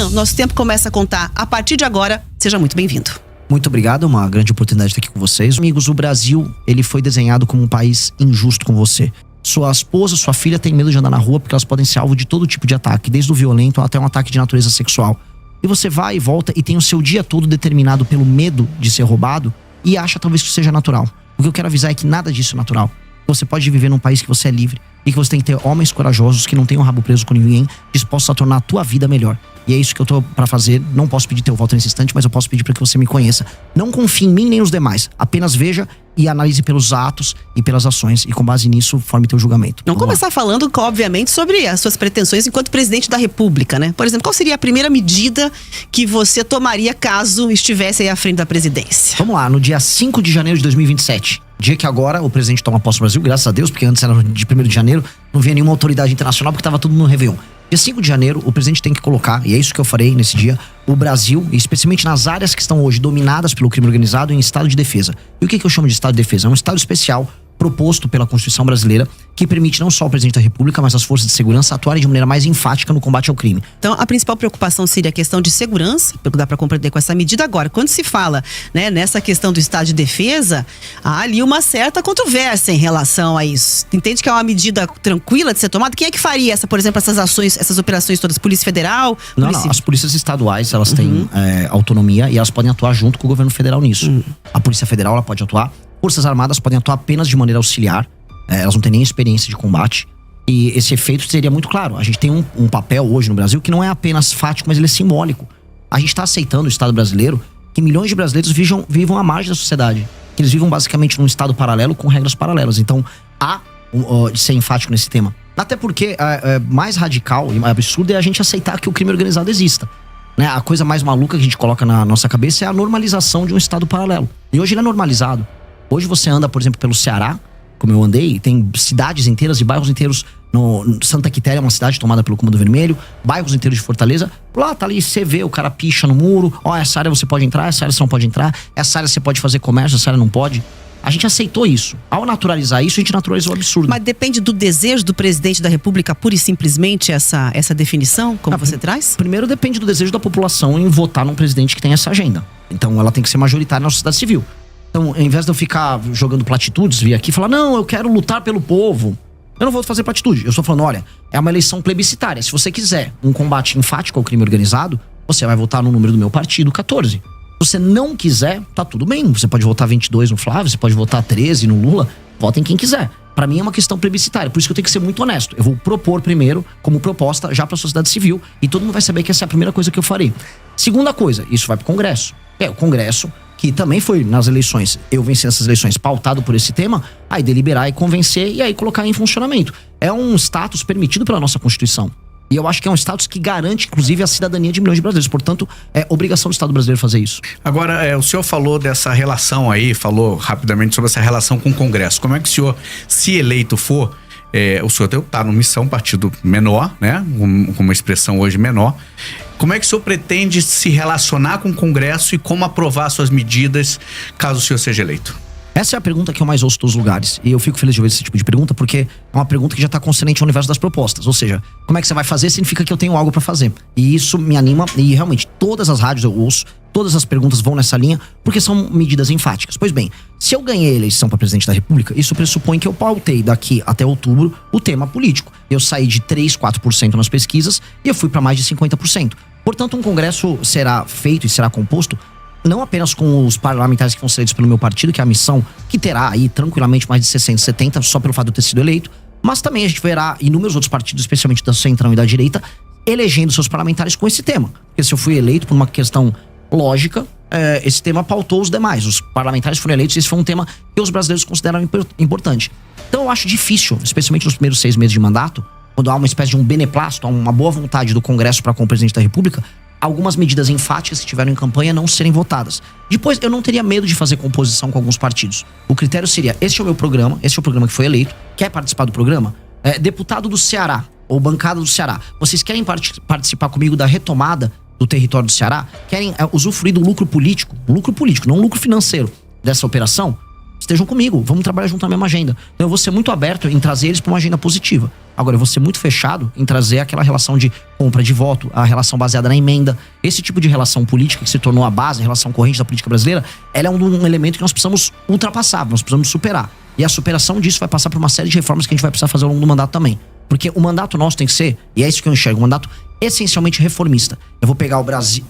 Renan, nosso tempo começa a contar a partir de agora. Seja muito bem-vindo. Muito obrigado, uma grande oportunidade de estar aqui com vocês. Amigos, o Brasil, ele foi desenhado como um país injusto com você. Sua esposa, sua filha tem medo de andar na rua porque elas podem ser alvo de todo tipo de ataque, desde o violento até um ataque de natureza sexual. E você vai e volta e tem o seu dia todo determinado pelo medo de ser roubado e acha talvez que isso seja natural. O que eu quero avisar é que nada disso é natural. Você pode viver num país que você é livre e que você tem que ter homens corajosos que não tenham o rabo preso com ninguém, dispostos a tornar a tua vida melhor. E é isso que eu tô pra fazer. Não posso pedir teu voto nesse instante, mas eu posso pedir pra que você me conheça. Não confie em mim nem nos demais. Apenas veja e analise pelos atos e pelas ações. E com base nisso, forme teu julgamento. Vamos começar falando, obviamente, sobre as suas pretensões enquanto presidente da República, né? Por exemplo, qual seria a primeira medida que você tomaria caso estivesse aí à frente da presidência? Vamos lá, no dia 5 de janeiro de 2027. Dia que agora o presidente toma posse do Brasil, graças a Deus, porque antes era de 1º de janeiro, não via nenhuma autoridade internacional porque tava tudo no Réveillon. Dia 5 de janeiro, o presidente tem que colocar, e é isso que eu farei nesse dia, o Brasil, especialmente nas áreas que estão hoje dominadas pelo crime organizado, em estado de defesa. E o que eu chamo de estado de defesa? É um estado especial proposto pela Constituição brasileira, que permite não só o presidente da República, mas as forças de segurança atuarem de maneira mais enfática no combate ao crime. Então, a principal preocupação seria a questão de segurança, pelo que dá para compreender com essa medida. Agora, quando se fala, né, nessa questão do estado de defesa, há ali uma certa controvérsia em relação a isso. Entende que é uma medida tranquila de ser tomada? Quem é que faria, por exemplo, essas ações, essas operações todas? Polícia Federal? Não, as polícias estaduais, elas têm autonomia e elas podem atuar junto com o governo federal nisso. A Polícia Federal, ela pode atuar. Forças Armadas podem atuar apenas de maneira auxiliar. Elas não têm nem experiência de combate. E esse efeito seria muito claro. A gente tem um papel hoje no Brasil que não é apenas fático, mas ele é simbólico. A gente está aceitando o Estado brasileiro que milhões de brasileiros vivam à margem da sociedade. Que eles vivam basicamente num Estado paralelo com regras paralelas. Então, há de ser enfático nesse tema. Até porque mais radical e mais absurdo é a gente aceitar que o crime organizado exista. Né? A coisa mais maluca que a gente coloca na nossa cabeça é a normalização de um Estado paralelo. E hoje ele é normalizado. Hoje você anda, por exemplo, pelo Ceará, como eu andei, tem cidades inteiras e bairros inteiros. Santa Quitéria é uma cidade tomada pelo Comando Vermelho, bairros inteiros de Fortaleza. Lá tá ali, você vê, o cara picha no muro. Essa área você pode entrar, essa área você não pode entrar. Essa área você pode fazer comércio, essa área não pode. A gente aceitou isso. Ao naturalizar isso, a gente naturalizou o absurdo. Mas depende do desejo do presidente da República, pura e simplesmente, essa definição, como você traz? Primeiro, depende do desejo da população em votar num presidente que tem essa agenda. Então, ela tem que ser majoritária na sociedade civil. Então, ao invés de eu ficar jogando platitudes, vir aqui e falar, não, eu quero lutar pelo povo. Eu não vou fazer platitude. Eu estou falando, olha, é uma eleição plebiscitária. Se você quiser um combate enfático ao crime organizado, você vai votar no número do meu partido, 14. Se você não quiser, tá tudo bem. Você pode votar 22 no Flávio, você pode votar 13 no Lula. Vota em quem quiser. Pra mim é uma questão plebiscitária. Por isso que eu tenho que ser muito honesto. Eu vou propor primeiro, como proposta, já pra sociedade civil. E todo mundo vai saber que essa é a primeira coisa que eu farei. Segunda coisa, isso vai pro Congresso. O Congresso, que também foi nas eleições, eu venci essas eleições pautado por esse tema, aí deliberar e convencer e aí colocar em funcionamento. É um status permitido pela nossa Constituição. E eu acho que é um status que garante, inclusive, a cidadania de milhões de brasileiros. Portanto, é obrigação do Estado brasileiro fazer isso. Agora, o senhor falou dessa relação aí, falou rapidamente sobre essa relação com o Congresso. Como é que o senhor, se eleito for, o senhor está numa missão, partido menor, né? Com uma expressão hoje menor. Como é que o senhor pretende se relacionar com o Congresso e como aprovar suas medidas caso o senhor seja eleito? Essa é a pergunta que eu mais ouço dos lugares. E eu fico feliz de ouvir esse tipo de pergunta, porque é uma pergunta que já está consonante ao universo das propostas. Ou seja, como é que você vai fazer significa que eu tenho algo para fazer. E isso me anima, e realmente todas as rádios eu ouço, todas as perguntas vão nessa linha, porque são medidas enfáticas. Pois bem, se eu ganhei a eleição para presidente da República, isso pressupõe que eu pautei daqui até outubro o tema político. Eu saí de 3, 4% nas pesquisas e eu fui para mais de 50%. Portanto, um congresso será feito e será composto não apenas com os parlamentares que vão ser eleitos pelo meu partido, que é a missão que terá aí tranquilamente mais de 60, 70, só pelo fato de eu ter sido eleito, mas também a gente verá inúmeros outros partidos, especialmente da centrão e da direita, elegendo seus parlamentares com esse tema. Porque se eu fui eleito por uma questão lógica, esse tema pautou os demais. Os parlamentares foram eleitos e esse foi um tema que os brasileiros consideram importante. Então eu acho difícil, especialmente nos primeiros 6 meses de mandato, quando há uma espécie de um beneplácito, uma boa vontade do Congresso para com o presidente da República, algumas medidas enfáticas que estiveram em campanha não serem votadas. Depois, eu não teria medo de fazer composição com alguns partidos. O critério seria, este é o meu programa, este é o programa que foi eleito, quer participar do programa? Deputado do Ceará, ou bancada do Ceará, vocês querem participar comigo da retomada do território do Ceará? Querem usufruir do lucro político, não lucro financeiro dessa operação? Estejam comigo, vamos trabalhar junto na mesma agenda. Então eu vou ser muito aberto em trazer eles para uma agenda positiva. Agora, eu vou ser muito fechado em trazer aquela relação de compra de voto, a relação baseada na emenda. Esse tipo de relação política que se tornou a base, a relação corrente da política brasileira, ela é um elemento que nós precisamos ultrapassar, nós precisamos superar. E a superação disso vai passar por uma série de reformas que a gente vai precisar fazer ao longo do mandato também. Porque o mandato nosso tem que ser, e é isso que eu enxergo, um mandato essencialmente reformista. Eu vou pegar o Brasil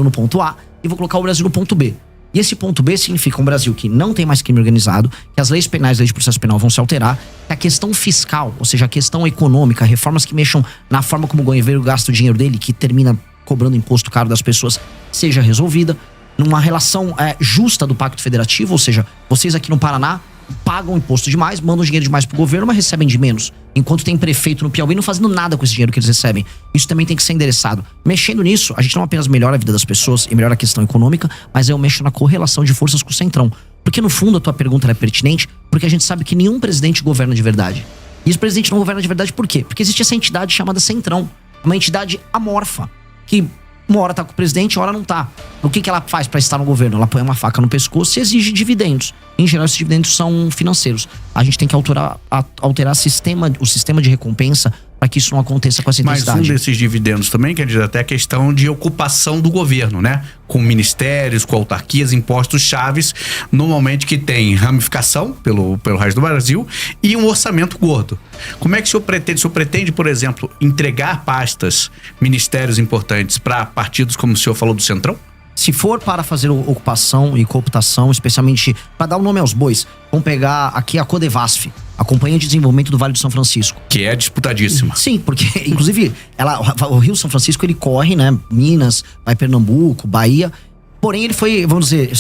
no ponto A e vou colocar o Brasil no ponto B. E esse ponto B significa um Brasil que não tem mais crime organizado, que as leis penais e leis de processo penal vão se alterar, que a questão fiscal, ou seja, a questão econômica, reformas que mexam na forma como o governo gasta o dinheiro dele, que termina cobrando imposto caro das pessoas, seja resolvida, numa relação justa do Pacto Federativo, ou seja, vocês aqui no Paraná pagam imposto demais, mandam dinheiro demais pro governo, mas recebem de menos. Enquanto tem prefeito no Piauí não fazendo nada com esse dinheiro que eles recebem. Isso também tem que ser endereçado. Mexendo nisso, a gente não apenas melhora a vida das pessoas e melhora a questão econômica, mas eu mexo na correlação de forças com o Centrão. Porque no fundo a tua pergunta é pertinente, porque a gente sabe que nenhum presidente governa de verdade. E esse presidente não governa de verdade por quê? Porque existe essa entidade chamada Centrão. Uma entidade amorfa, que uma hora tá com o presidente, uma hora não tá. O que ela faz para estar no governo? Ela põe uma faca no pescoço e exige dividendos. Em geral, esses dividendos são financeiros. A gente tem que alterar o sistema de recompensa para que isso não aconteça com essa intensidade. Mas um desses dividendos também, quer dizer, até a questão de ocupação do governo, né? Com ministérios, com autarquias, impostos chaves, normalmente que tem ramificação pelo resto do Brasil e um orçamento gordo. Como é que o senhor pretende? O senhor pretende, por exemplo, entregar pastas, ministérios importantes para partidos como o senhor falou do Centrão? Se for para fazer ocupação e cooptação, especialmente para dar o nome aos bois, vamos pegar aqui a Codevasf, a Companhia de Desenvolvimento do Vale do São Francisco. Que é disputadíssima. Sim, porque inclusive o Rio São Francisco ele corre, né? Minas, vai Pernambuco, Bahia. Porém, ele foi, vamos dizer,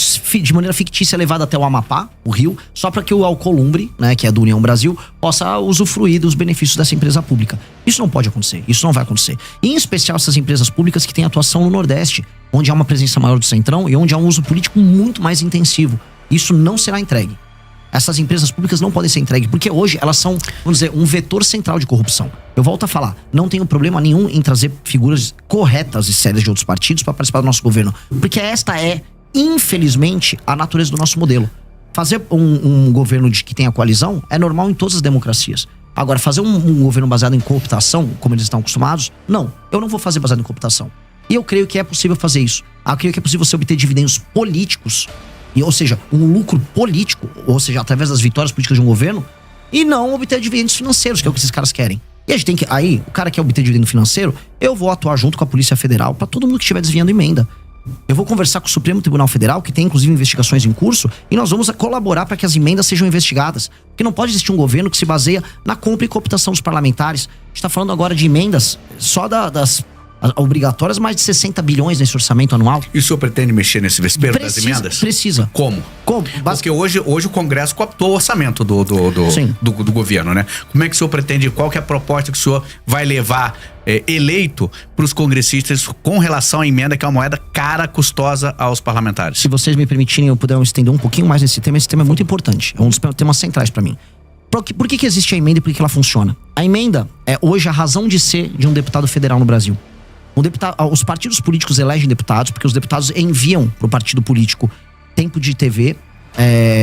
de maneira fictícia levado até o Amapá, o Rio, só para que o Alcolumbre, né, que é do União Brasil, possa usufruir dos benefícios dessa empresa pública. Isso não pode acontecer, isso não vai acontecer. E, em especial essas empresas públicas que têm atuação no Nordeste, onde há uma presença maior do Centrão e onde há um uso político muito mais intensivo. Isso não será entregue. Essas empresas públicas não podem ser entregues, porque hoje elas são, vamos dizer, um vetor central de corrupção. Eu volto a falar, não tenho problema nenhum em trazer figuras corretas e sérias de outros partidos para participar do nosso governo, porque esta é, infelizmente, a natureza do nosso modelo. Fazer um governo que tenha coalizão é normal em todas as democracias. Agora, fazer um governo baseado em cooptação, como eles estão acostumados, não. Eu não vou fazer baseado em cooptação. E eu creio que é possível fazer isso. Eu creio que é possível você obter dividendos políticos, ou seja, um lucro político, ou seja, através das vitórias políticas de um governo, e não obter dividendos financeiros, que é o que esses caras querem. E a gente tem que, aí, o cara quer obter dividendo financeiro, eu vou atuar junto com a Polícia Federal para todo mundo que estiver desviando emenda. Eu vou conversar com o Supremo Tribunal Federal, que tem inclusive investigações em curso, e nós vamos colaborar para que as emendas sejam investigadas. Porque não pode existir um governo que se baseia na compra e cooptação dos parlamentares. A gente está falando agora de emendas só das obrigatórias, mais de 60 bilhões nesse orçamento anual. E o senhor pretende mexer nesse vespeiro das emendas? Precisa. Como? Porque hoje o Congresso cooptou o orçamento do governo, né? Como é que o senhor pretende, qual que é a proposta que o senhor vai levar eleito para os congressistas com relação à emenda, que é uma moeda cara, custosa aos parlamentares? Se vocês me permitirem, eu puder estender um pouquinho mais nesse tema. Esse tema é muito importante, é um dos temas centrais para mim. Por que existe a emenda e por que ela funciona? A emenda é hoje a razão de ser de um deputado federal no Brasil. Os partidos políticos elegem deputados porque os deputados enviam para o partido político tempo de TV,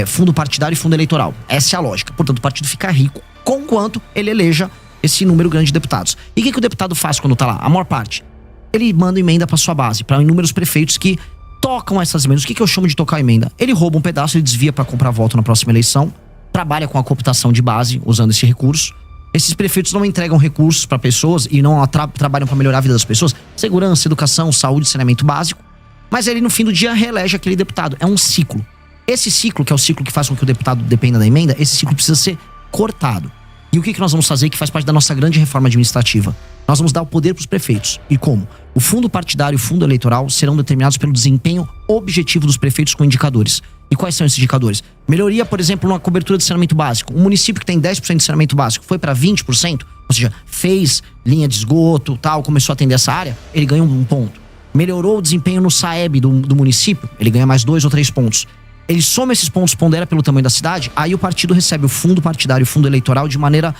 fundo partidário e fundo eleitoral. Essa é a lógica. Portanto, o partido fica rico conquanto ele eleja esse número grande de deputados. E o que o deputado faz quando tá lá? A maior parte. Ele manda emenda para sua base, para inúmeros prefeitos que tocam essas emendas. O que eu chamo de tocar emenda? Ele rouba um pedaço, ele desvia para comprar voto na próxima eleição, trabalha com a cooptação de base usando esse recurso. Esses prefeitos não entregam recursos para pessoas e não trabalham para melhorar a vida das pessoas. Segurança, educação, saúde, saneamento básico. Mas ele, no fim do dia, reelege aquele deputado. É um ciclo. Esse ciclo, que é o ciclo que faz com que o deputado dependa da emenda, esse ciclo precisa ser cortado. E o que nós vamos fazer que faz parte da nossa grande reforma administrativa? Nós vamos dar o poder para os prefeitos. E como? O fundo partidário e o fundo eleitoral serão determinados pelo desempenho objetivo dos prefeitos com indicadores. E quais são esses indicadores? Melhoria, por exemplo, na cobertura de saneamento básico. Um município que tem 10% de saneamento básico foi para 20%, ou seja, fez linha de esgoto, tal, começou a atender essa área, ele ganha um ponto. Melhorou o desempenho no SAEB do município, ele ganha mais 2 ou 3 pontos. Ele soma esses pontos, pondera pelo tamanho da cidade, aí o partido recebe o fundo partidário e o fundo eleitoral de maneira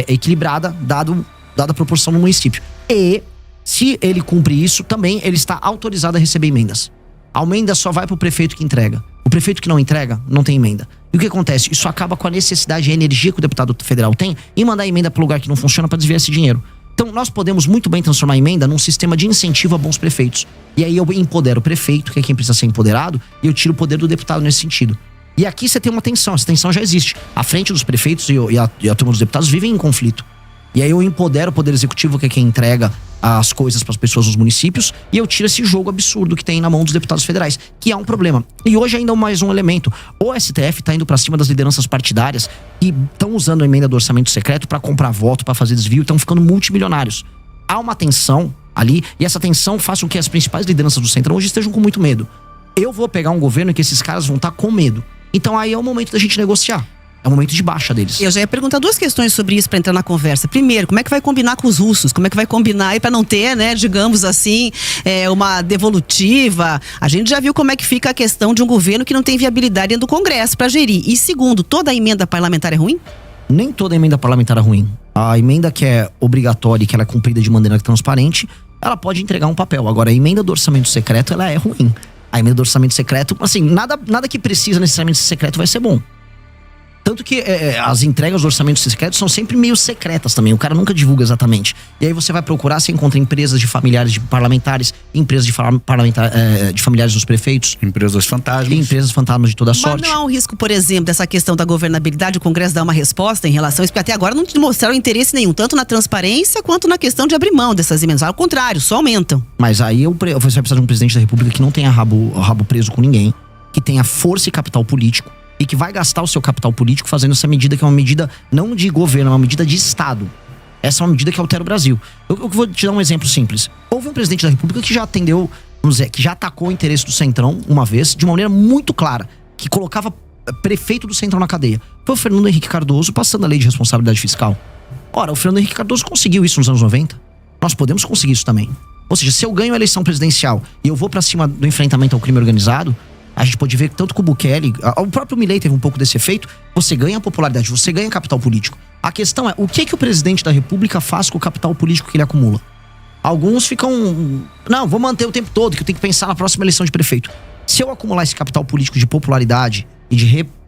equilibrada, dada a proporção no município. E, se ele cumpre isso, também ele está autorizado a receber emendas. A emenda só vai para o prefeito que entrega. O prefeito que não entrega, não tem emenda. E o que acontece? Isso acaba com a necessidade e a energia que o deputado federal tem em mandar emenda para lugar que não funciona para desviar esse dinheiro. Então, nós podemos muito bem transformar a emenda num sistema de incentivo a bons prefeitos. E aí eu empodero o prefeito, que é quem precisa ser empoderado, e eu tiro o poder do deputado nesse sentido. E aqui você tem uma tensão, essa tensão já existe. A frente dos prefeitos e a turma dos deputados vivem em conflito. E aí eu empodero o poder executivo, que é quem entrega as coisas para as pessoas nos municípios, e eu tiro esse jogo absurdo que tem na mão dos deputados federais, que é um problema. E hoje ainda mais um elemento. O STF tá indo para cima das lideranças partidárias que estão usando a emenda do orçamento secreto para comprar voto, para fazer desvio, estão ficando multimilionários. Há uma tensão ali, e essa tensão faz com que as principais lideranças do Centrão hoje estejam com muito medo. Eu vou pegar um governo em que esses caras vão estar com medo. Então aí é o momento da gente negociar. É o momento de baixa deles. Eu já ia perguntar duas questões sobre isso para entrar na conversa. Primeiro, como é que vai combinar com os russos? Como é que vai combinar aí para não ter, né, digamos assim, uma devolutiva? A gente já viu como é que fica a questão de um governo que não tem viabilidade dentro do Congresso para gerir. E segundo, toda a emenda parlamentar é ruim? Nem toda emenda parlamentar é ruim. A emenda que é obrigatória e que ela é cumprida de maneira transparente, ela pode entregar um papel. Agora, a emenda do orçamento secreto, ela é ruim. A emenda do orçamento secreto, assim, nada que precisa necessariamente ser secreto vai ser bom. Tanto que as entregas do orçamento secreto são sempre meio secretas também. O cara nunca divulga exatamente. E aí você vai procurar, você encontra empresas de familiares de parlamentares, empresas de familiares dos prefeitos. Empresas fantasmas. E empresas fantasmas de toda sorte. Mas não há um risco, por exemplo, dessa questão da governabilidade, o Congresso dar uma resposta em relação a isso? Porque até agora não mostraram interesse nenhum, tanto na transparência quanto na questão de abrir mão dessas emendas. Ao contrário, só aumentam. Mas aí você vai precisar de um presidente da República que não tenha rabo preso com ninguém, que tenha força e capital político, e que vai gastar o seu capital político fazendo essa medida, que é uma medida não de governo, é uma medida de Estado. Essa é uma medida que altera o Brasil. Eu vou te dar um exemplo simples. Houve um presidente da República que já atendeu, vamos dizer, que já atacou o interesse do Centrão uma vez, de uma maneira muito clara, que colocava prefeito do Centrão na cadeia. Foi o Fernando Henrique Cardoso, passando a lei de responsabilidade fiscal. Ora, o Fernando Henrique Cardoso conseguiu isso nos anos 90. Nós podemos conseguir isso também. Ou seja, se eu ganho a eleição presidencial e eu vou pra cima do enfrentamento ao crime organizado, a gente pode ver que tanto que o Bukele, o próprio Milei teve um pouco desse efeito, você ganha popularidade, você ganha capital político. A questão é, o que o presidente da República faz com o capital político que ele acumula? Alguns ficam, não, vou manter o tempo todo, que eu tenho que pensar na próxima eleição de prefeito. Se eu acumular esse capital político de popularidade e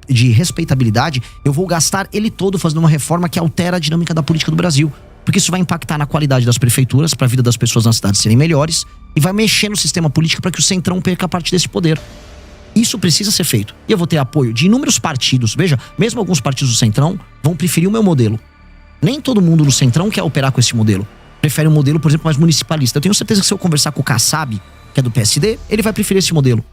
de respeitabilidade, eu vou gastar ele todo fazendo uma reforma que altera a dinâmica da política do Brasil. Porque isso vai impactar na qualidade das prefeituras, para a vida das pessoas nas cidades serem melhores, e vai mexer no sistema político para que o Centrão perca parte desse poder. Isso precisa ser feito. E eu vou ter apoio de inúmeros partidos. Veja, mesmo alguns partidos do Centrão vão preferir o meu modelo. Nem todo mundo no Centrão quer operar com esse modelo. Prefere um modelo, por exemplo, mais municipalista. Eu tenho certeza que se eu conversar com o Kassab, que é do PSD, ele vai preferir esse modelo.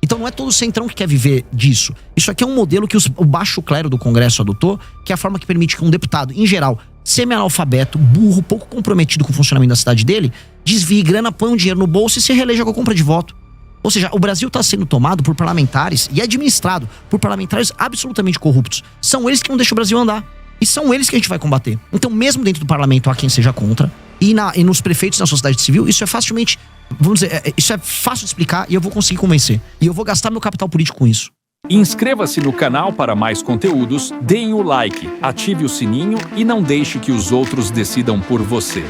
Então não é todo o Centrão que quer viver disso. Isso aqui é um modelo que o baixo clero do Congresso adotou, que é a forma que permite que um deputado, em geral, semi-analfabeto, burro, pouco comprometido com o funcionamento da cidade dele, desvie grana, põe um dinheiro no bolso e se reeleja com a compra de voto. Ou seja, o Brasil está sendo tomado por parlamentares e administrado por parlamentares absolutamente corruptos. São eles que não deixam o Brasil andar. E são eles que a gente vai combater. Então, mesmo dentro do parlamento há quem seja contra, e nos prefeitos e na sociedade civil, isso é facilmente, vamos dizer, isso é fácil de explicar e eu vou conseguir convencer. E eu vou gastar meu capital político com isso. Inscreva-se no canal para mais conteúdos, deem o like, ative o sininho e não deixe que os outros decidam por você.